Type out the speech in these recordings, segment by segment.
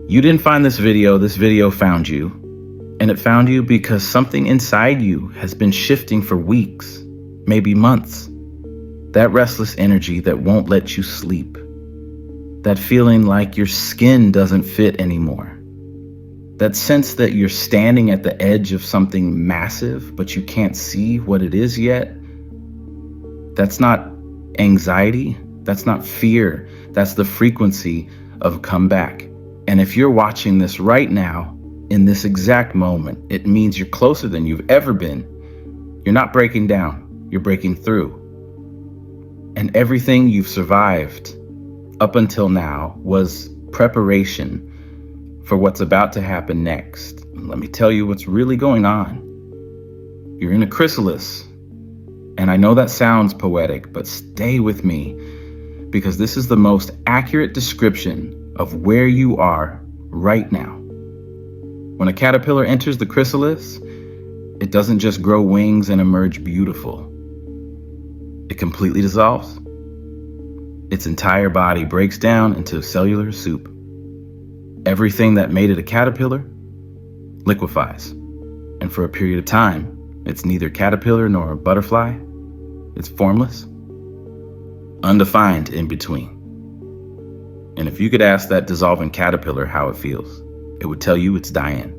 You didn't find this video found you. And it found you because something inside you has been shifting for weeks, maybe months. That restless energy that won't let you sleep. That feeling like your skin doesn't fit anymore. That sense that you're standing at the edge of something massive, but you can't see what it is yet. That's not anxiety. That's not fear. That's the frequency of comeback. And if you're watching this right now, in this exact moment, it means you're closer than you've ever been. You're not breaking down. You're breaking through. And everything you've survived up until now was preparation for what's about to happen next. Let me tell you what's really going on. You're in a chrysalis. And I know that sounds poetic, but stay with me because this is the most accurate description of where you are right now. When a caterpillar enters the chrysalis, it doesn't just grow wings and emerge beautiful. It completely dissolves. Its entire body breaks down into cellular soup. Everything that made it a caterpillar liquefies. And for a period of time, it's neither caterpillar nor a butterfly. It's formless, undefined in between. And if you could ask that dissolving caterpillar how it feels, it would tell you it's dying.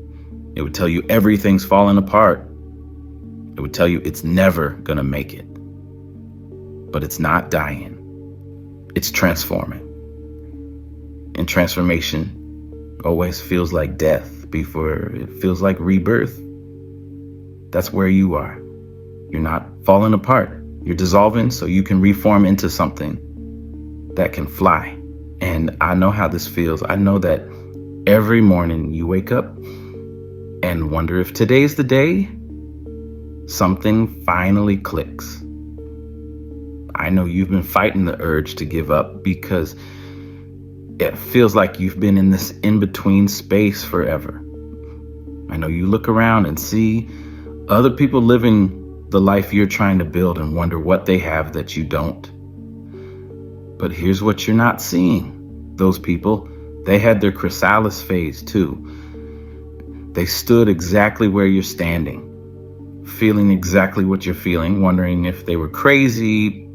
It would tell you everything's falling apart. It would tell you it's never gonna make it. But it's not dying. It's transforming. And transformation always feels like death before it feels like rebirth. That's where you are. You're not falling apart. You're dissolving so you can reform into something that can fly. And I know how this feels. I know that every morning you wake up and wonder if today's the day something finally clicks. I know you've been fighting the urge to give up because it feels like you've been in this in-between space forever. I know you look around and see other people living the life you're trying to build and wonder what they have that you don't. But here's what you're not seeing. Those people, they had their chrysalis phase too. They stood exactly where you're standing, feeling exactly what you're feeling, wondering if they were crazy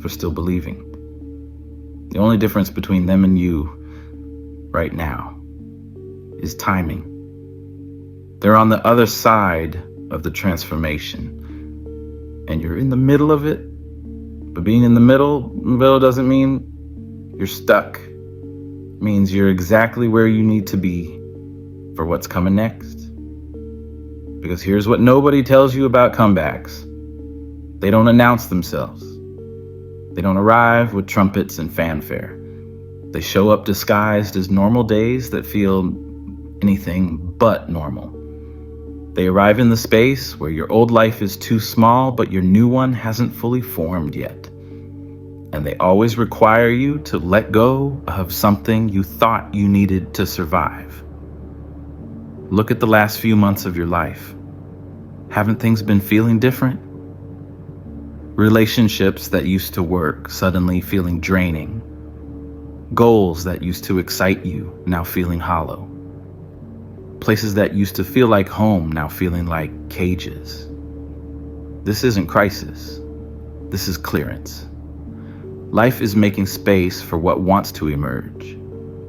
for still believing. The only difference between them and you right now is timing. They're on the other side of the transformation, and you're in the middle of it. But being in the middle doesn't mean you're stuck. It means you're exactly where you need to be for what's coming next. Because here's what nobody tells you about comebacks. They don't announce themselves. They don't arrive with trumpets and fanfare. They show up disguised as normal days that feel anything but normal. They arrive in the space where your old life is too small, but your new one hasn't fully formed yet. And they always require you to let go of something you thought you needed to survive. Look at the last few months of your life. Haven't things been feeling different? Relationships that used to work suddenly feeling draining. Goals that used to excite you now feeling hollow. Places that used to feel like home now feeling like cages. This isn't crisis. This is clearance. Life is making space for what wants to emerge.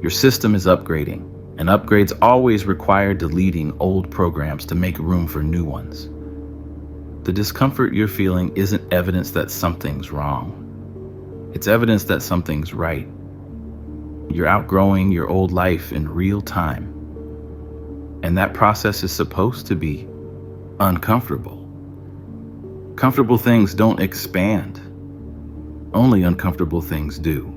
Your system is upgrading, and upgrades always require deleting old programs to make room for new ones. The discomfort you're feeling isn't evidence that something's wrong. It's evidence that something's right. You're outgrowing your old life in real time. And that process is supposed to be uncomfortable. Comfortable things don't expand. Only uncomfortable things do.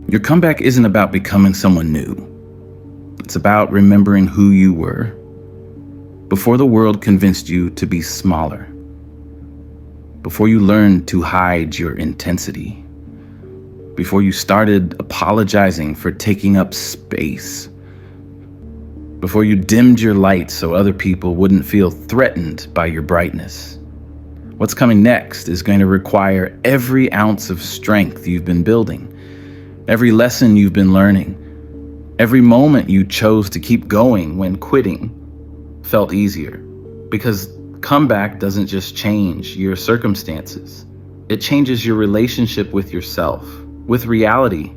Your comeback isn't about becoming someone new. It's about remembering who you were before the world convinced you to be smaller, before you learned to hide your intensity, before you started apologizing for taking up space, before you dimmed your light so other people wouldn't feel threatened by your brightness. What's coming next is going to require every ounce of strength you've been building, every lesson you've been learning, Every moment you chose to keep going when quitting felt easier, because comeback doesn't just change your circumstances. It changes your relationship with yourself, with reality,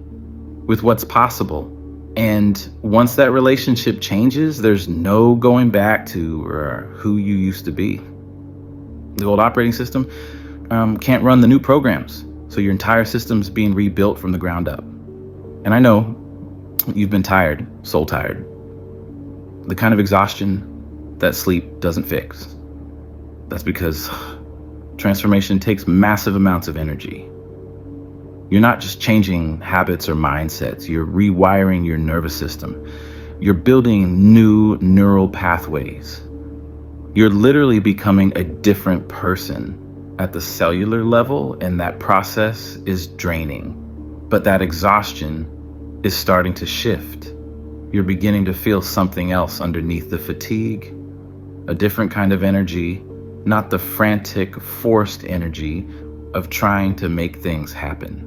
with what's possible. And once that relationship changes, there's no going back to who you used to be. The old operating system can't run the new programs, so your entire system's being rebuilt from the ground up. And I know you've been tired, soul tired. The kind of exhaustion that sleep doesn't fix. That's because transformation takes massive amounts of energy. You're not just changing habits or mindsets, you're rewiring your nervous system. You're building new neural pathways. You're literally becoming a different person at the cellular level, and that process is draining. But that exhaustion is starting to shift. You're beginning to feel something else underneath the fatigue, a different kind of energy, not the frantic, forced energy of trying to make things happen,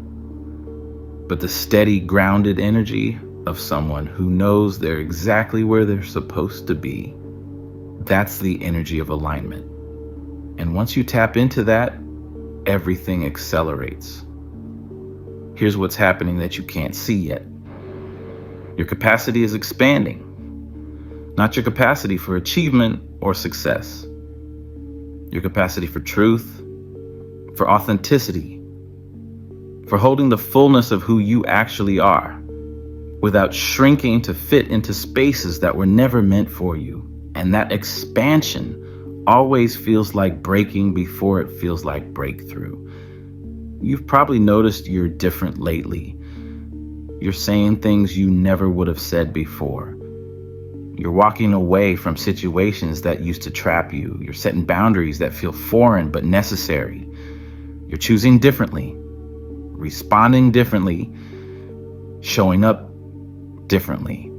but the steady, grounded energy of someone who knows they're exactly where they're supposed to be. That's the energy of alignment. And once you tap into that, everything accelerates. Here's what's happening that you can't see yet. Your capacity is expanding, not your capacity for achievement or success. Your capacity for truth, for authenticity, for holding the fullness of who you actually are without shrinking to fit into spaces that were never meant for you. And that expansion always feels like breaking before it feels like breakthrough. You've probably noticed you're different lately. You're saying things you never would have said before. You're walking away from situations that used to trap you. You're setting boundaries that feel foreign but necessary. You're choosing differently, responding differently, showing up differently.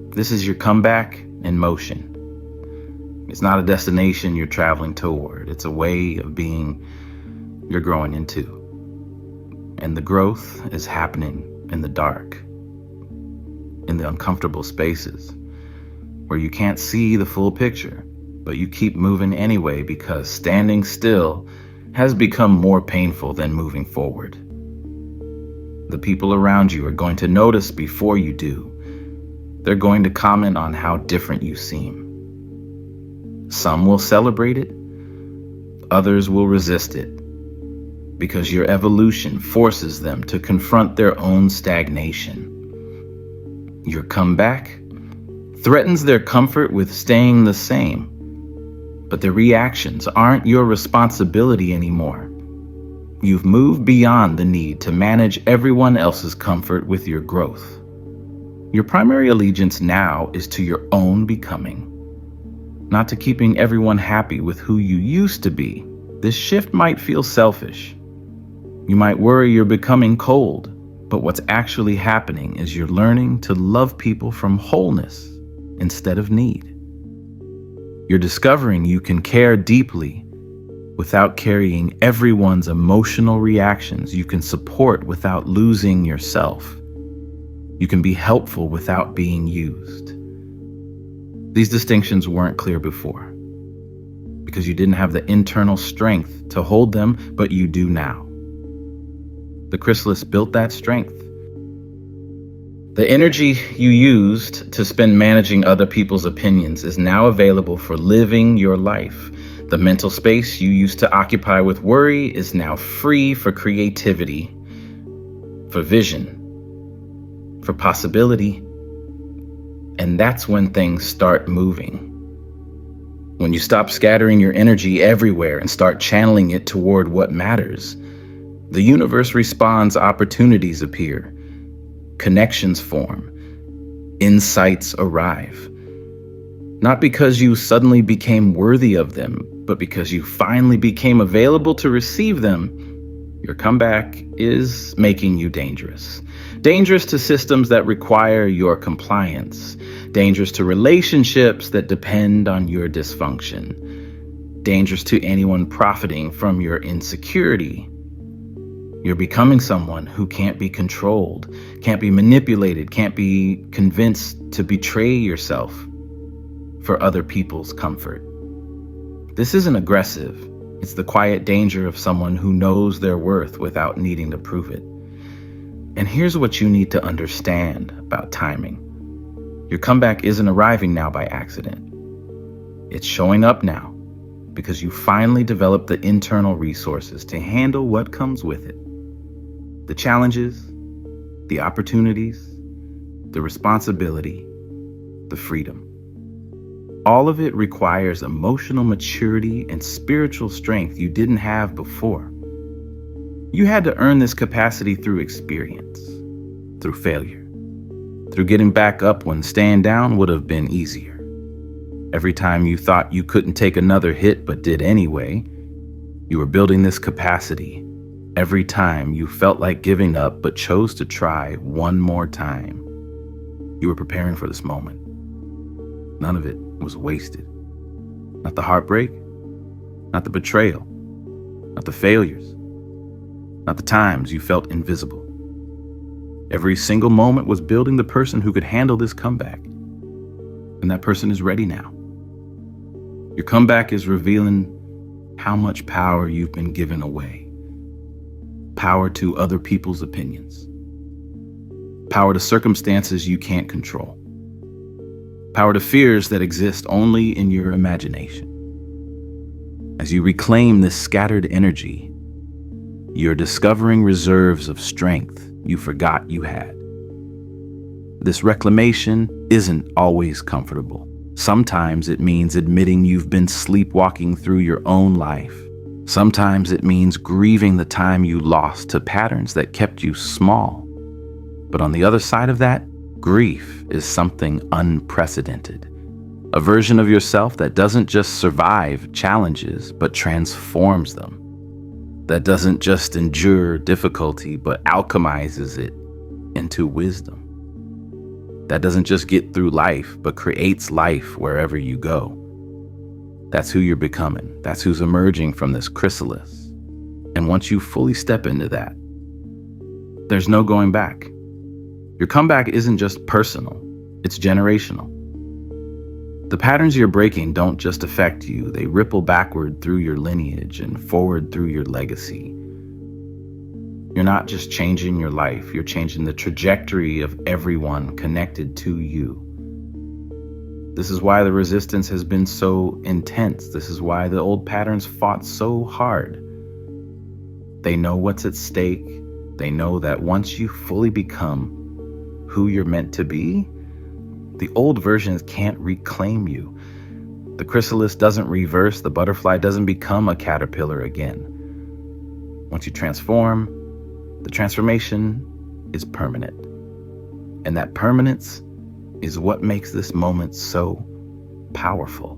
This is your comeback in motion. It's not a destination you're traveling toward. It's a way of being you're growing into. And the growth is happening in the dark, in the uncomfortable spaces where you can't see the full picture, but you keep moving anyway because standing still has become more painful than moving forward. The people around you are going to notice before you do. They're going to comment on how different you seem. Some will celebrate it, others will resist it, because your evolution forces them to confront their own stagnation. Your comeback threatens their comfort with staying the same, but the reactions aren't your responsibility anymore. You've moved beyond the need to manage everyone else's comfort with your growth. Your primary allegiance now is to your own becoming, not to keeping everyone happy with who you used to be. This shift might feel selfish. You might worry you're becoming cold, but what's actually happening is you're learning to love people from wholeness instead of need. You're discovering you can care deeply without carrying everyone's emotional reactions. You can support without losing yourself. You can be helpful without being used. These distinctions weren't clear before because you didn't have the internal strength to hold them, but you do now. The chrysalis built that strength. The energy you used to spend managing other people's opinions is now available for living your life. The mental space you used to occupy with worry is now free for creativity, for vision, for possibility. And that's when things start moving. When you stop scattering your energy everywhere and start channeling it toward what matters, the universe responds, opportunities appear, connections form, insights arrive. Not because you suddenly became worthy of them, but because you finally became available to receive them. Your comeback is making you dangerous. Dangerous to systems that require your compliance. Dangerous to relationships that depend on your dysfunction. Dangerous to anyone profiting from your insecurity. You're becoming someone who can't be controlled, can't be manipulated, can't be convinced to betray yourself for other people's comfort. This isn't aggressive. It's the quiet danger of someone who knows their worth without needing to prove it. And here's what you need to understand about timing. Your comeback isn't arriving now by accident. It's showing up now because you finally developed the internal resources to handle what comes with it. The challenges, the opportunities, the responsibility, the freedom. All of it requires emotional maturity and spiritual strength you didn't have before. You had to earn this capacity through experience, through failure, through getting back up when staying down would have been easier. Every time you thought you couldn't take another hit but did anyway, you were building this capacity. Every time you felt like giving up but chose to try one more time, you were preparing for this moment. None of it was wasted. Not the heartbreak, not the betrayal, not the failures, not the times you felt invisible. Every single moment was building the person who could handle this comeback. And that person is ready now. Your comeback is revealing how much power you've been given away. Power to other people's opinions. Power to circumstances you can't control. Power to fears that exist only in your imagination. As you reclaim this scattered energy, you're discovering reserves of strength you forgot you had. This reclamation isn't always comfortable. Sometimes it means admitting you've been sleepwalking through your own life. Sometimes it means grieving the time you lost to patterns that kept you small. But on the other side of that, grief is something unprecedented. A version of yourself that doesn't just survive challenges, but transforms them. That doesn't just endure difficulty, but alchemizes it into wisdom. That doesn't just get through life, but creates life wherever you go. That's who you're becoming. That's who's emerging from this chrysalis. And once you fully step into that, there's no going back. Your comeback isn't just personal, it's generational. The patterns you're breaking don't just affect you, they ripple backward through your lineage and forward through your legacy. You're not just changing your life, you're changing the trajectory of everyone connected to you. This is why the resistance has been so intense. This is why the old patterns fought so hard. They know what's at stake. They know that once you fully become who you're meant to be, the old versions can't reclaim you. The chrysalis doesn't reverse. The butterfly doesn't become a caterpillar again. Once you transform, the transformation is permanent. And that permanence is what makes this moment so powerful.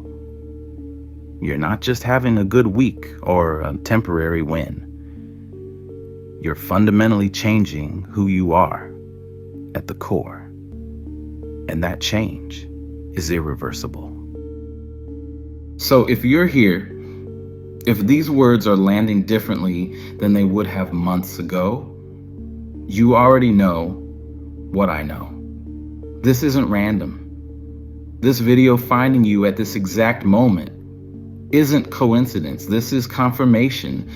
You're not just having a good week or a temporary win. You're fundamentally changing who you are at the core. And that change is irreversible. So if you're here, if these words are landing differently than they would have months ago, you already know what I know. This isn't random. This video finding you at this exact moment isn't coincidence. This is confirmation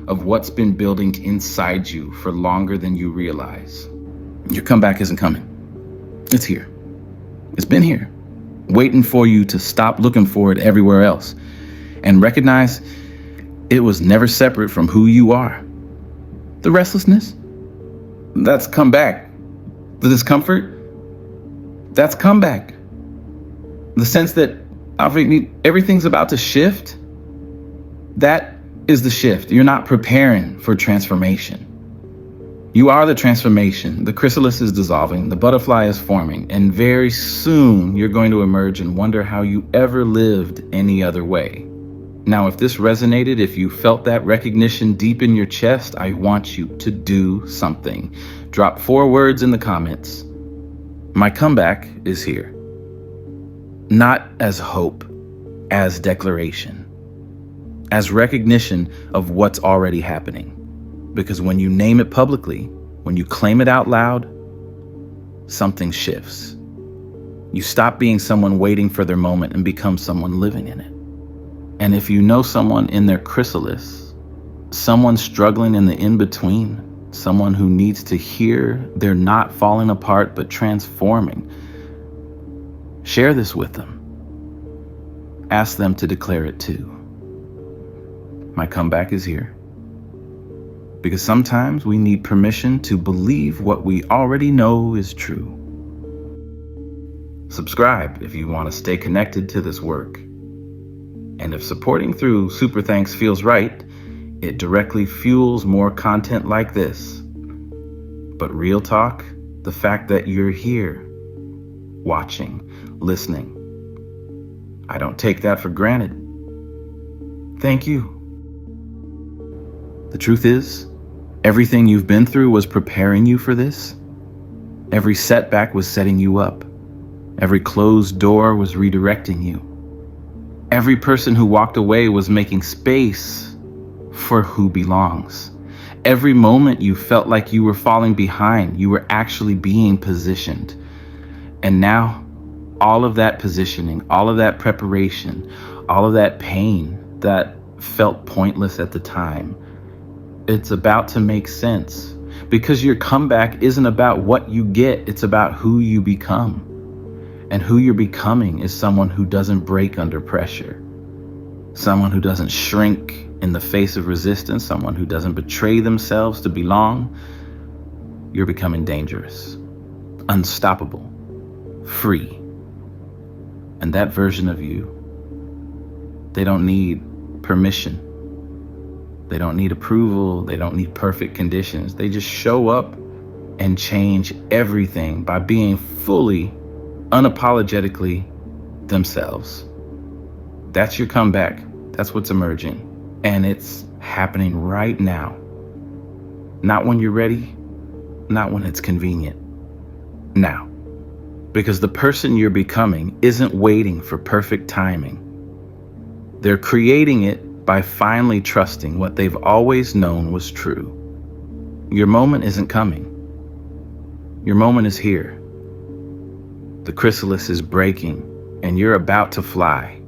of what's been building inside you for longer than you realize. Your comeback isn't coming. It's here. It's been here, waiting for you to stop looking for it everywhere else and recognize it was never separate from who you are. The restlessness, that's comeback. The discomfort, that's comeback. The sense that everything's about to shift, that is the shift. You're not preparing for transformation. You are the transformation. The chrysalis is dissolving, the butterfly is forming, and very soon you're going to emerge and wonder how you ever lived any other way. Now, if this resonated, if you felt that recognition deep in your chest, I want you to do something. Drop 4 words in the comments. My comeback is here. Not as hope, as declaration, as recognition of what's already happening. Because when you name it publicly, when you claim it out loud, something shifts. You stop being someone waiting for their moment and become someone living in it. And if you know someone in their chrysalis, someone struggling in the in-between, someone who needs to hear they're not falling apart but transforming, share this with them. Ask them to declare it too. My comeback is here. Because sometimes we need permission to believe what we already know is true. Subscribe if you want to stay connected to this work. And if supporting through Super Thanks feels right, it directly fuels more content like this. But real talk, the fact that you're here, watching, listening, I don't take that for granted. Thank you. The truth is, everything you've been through was preparing you for this. Every setback was setting you up. Every closed door was redirecting you. Every person who walked away was making space for who belongs. Every moment you felt like you were falling behind, you were actually being positioned. And now, all of that positioning, all of that preparation, all of that pain that felt pointless at the time, it's about to make sense. Because your comeback isn't about what you get, it's about who you become. And who you're becoming is someone who doesn't break under pressure. Someone who doesn't shrink in the face of resistance, someone who doesn't betray themselves to belong. You're becoming dangerous, unstoppable, free. And that version of you, they don't need permission. They don't need approval. They don't need perfect conditions. They just show up and change everything by being fully, unapologetically themselves. That's your comeback. That's what's emerging. And it's happening right now. Not when you're ready, not when it's convenient. Now. Because the person you're becoming isn't waiting for perfect timing. They're creating it by finally trusting what they've always known was true. Your moment isn't coming. Your moment is here. The chrysalis is breaking, and you're about to fly.